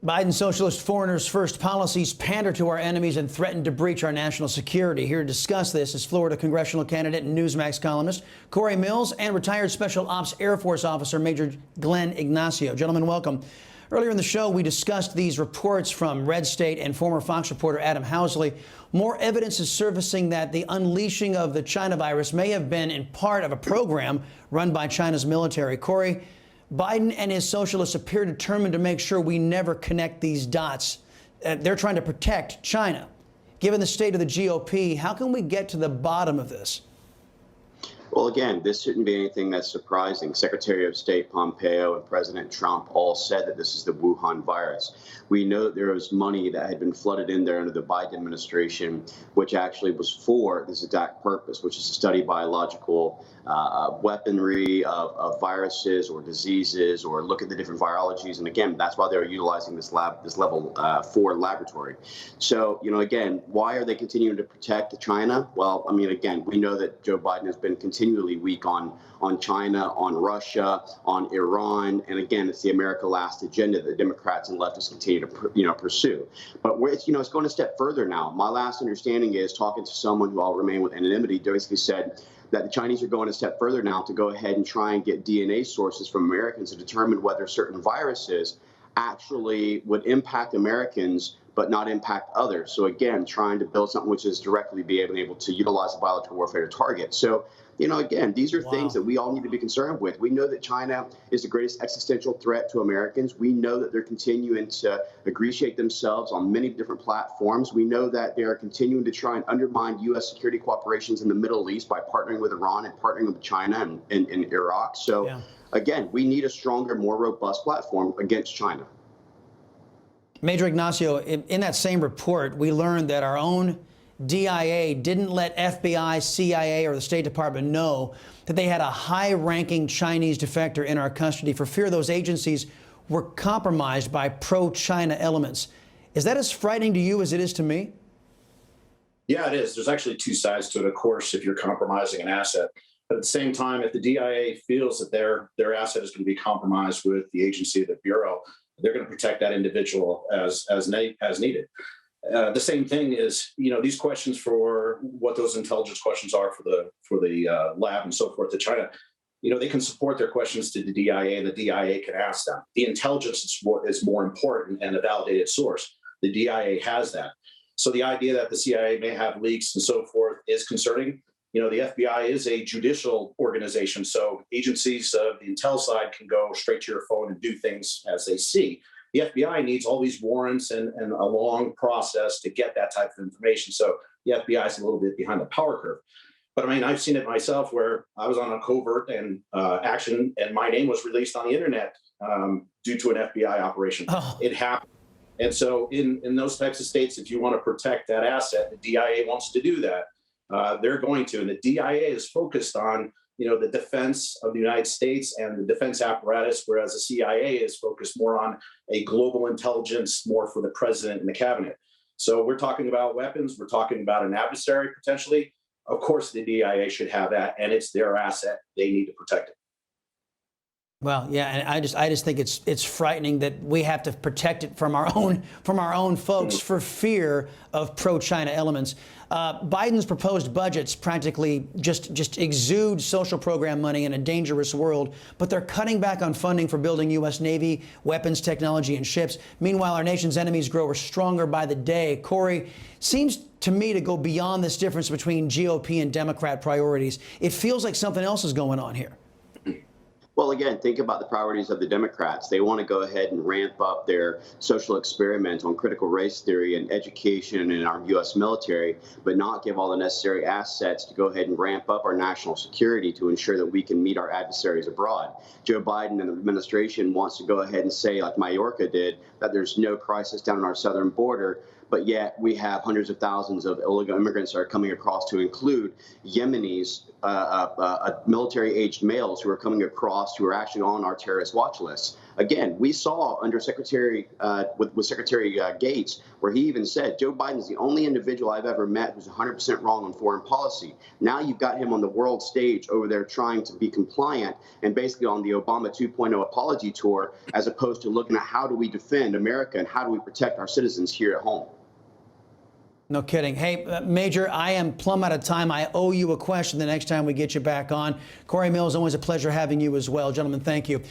Biden's socialist foreigners first policies pander to our enemies and threaten to breach our national security. Here to discuss this is Florida congressional candidate and Newsmax columnist Corey Mills and retired Special Ops Air Force officer Major Glenn Ignacio. Gentlemen, welcome. Earlier in the show, we discussed these reports from Red State and former Fox reporter Adam Housley. More evidence is surfacing that the unleashing of the China virus may have been in part of a program run by China's military. Corey, Biden and his socialists appear determined to make sure we never connect these dots. They're trying to protect China. Given the state of the GOP, how can we get to the bottom of this? Well, again, this shouldn't be anything that's surprising. Secretary of State Pompeo and President Trump all said that this is the Wuhan virus. We know that there was money that had been flooded in there under the Biden administration, which actually was for this exact purpose, which is to study biological weaponry of viruses or diseases, or look at the different virologies. And again, that's why they're utilizing this level 4 laboratory. So, again, why are they continuing to protect China? Well, I mean, again, we know that Joe Biden has been continually weak on China, on Russia, on Iran, and again, it's the America Last agenda that Democrats and leftists continue to pursue. But it's going a step further now. My last understanding is, talking to someone who I'll remain with anonymity, basically said that the Chinese are going a step further now to go ahead and try and get DNA sources from Americans to determine whether certain viruses actually would impact Americans but not impact others. So again, trying to build something which is directly be able to utilize biological warfare to target. So, again, these are things that we all need to be concerned with. We know that China is the greatest existential threat to Americans. We know that they're continuing to ingratiate themselves on many different platforms. We know that they are continuing to try and undermine U.S. security cooperations in the Middle East by partnering with Iran and partnering with China and Iraq. So, again, we need a stronger, more robust platform against China. Major Ignacio, in that same report, we learned that our own DIA didn't let FBI, CIA, or the State Department know that they had a high-ranking Chinese defector in our custody for fear those agencies were compromised by pro-China elements. Is that as frightening to you as it is to me? Yeah, it is. There's actually two sides to it, of course, if you're compromising an asset. But at the same time, if the DIA feels that their asset is going to be compromised with the agency, the Bureau, they're going to protect that individual as needed. The same thing is, these questions for what those intelligence questions are for the lab and so forth to China, they can support their questions to the DIA, and the DIA can ask them. The intelligence is more important and a validated source. The DIA has that. So the idea that the CIA may have leaks and so forth is concerning. The FBI is a judicial organization, so agencies of the intel side can go straight to your phone and do things as they see. The FBI needs all these warrants and a long process to get that type of information. So the FBI is a little bit behind the power curve. But I mean, I've seen it myself where I was on a covert and action, and my name was released on the internet due to an FBI operation. Oh. It happened. And so in those types of states, if you want to protect that asset, the DIA wants to do that. They're going to, and the DIA is focused on, the defense of the United States and the defense apparatus, whereas the CIA is focused more on a global intelligence, more for the president and the cabinet. So we're talking about weapons. We're talking about an adversary potentially. Of course, the DIA should have that, and it's their asset. They need to protect it. Well, yeah, and I just think it's frightening that we have to protect it from our own folks for fear of pro-China elements. Biden's proposed budgets practically just exude social program money in a dangerous world, but they're cutting back on funding for building U.S. Navy, weapons, technology, and ships. Meanwhile, our nation's enemies grow stronger by the day. Corey, seems to me to go beyond this difference between GOP and Democrat priorities. It feels like something else is going on here. Well, again, think about the priorities of the Democrats. They want to go ahead and ramp up their social experiment on critical race theory and education in our U.S. military, but not give all the necessary assets to go ahead and ramp up our national security to ensure that we can meet our adversaries abroad. Joe Biden and the administration wants to go ahead and say, like Mallorca did, that there's no crisis down on our southern border, but yet we have hundreds of thousands of illegal immigrants that are coming across, to include Yemenis, military-aged males who are coming across, who are actually on our terrorist watch list. Again, we saw under Secretary Gates, where he even said, Joe Biden's the only individual I've ever met who's 100% wrong on foreign policy. Now you've got him on the world stage over there trying to be compliant and basically on the Obama 2.0 apology tour, as opposed to looking at how do we defend America and how do we protect our citizens here at home. No kidding. Hey, Major, I am plumb out of time. I owe you a question the next time we get you back on. Corey Mills, always a pleasure having you as well. Gentlemen, thank you.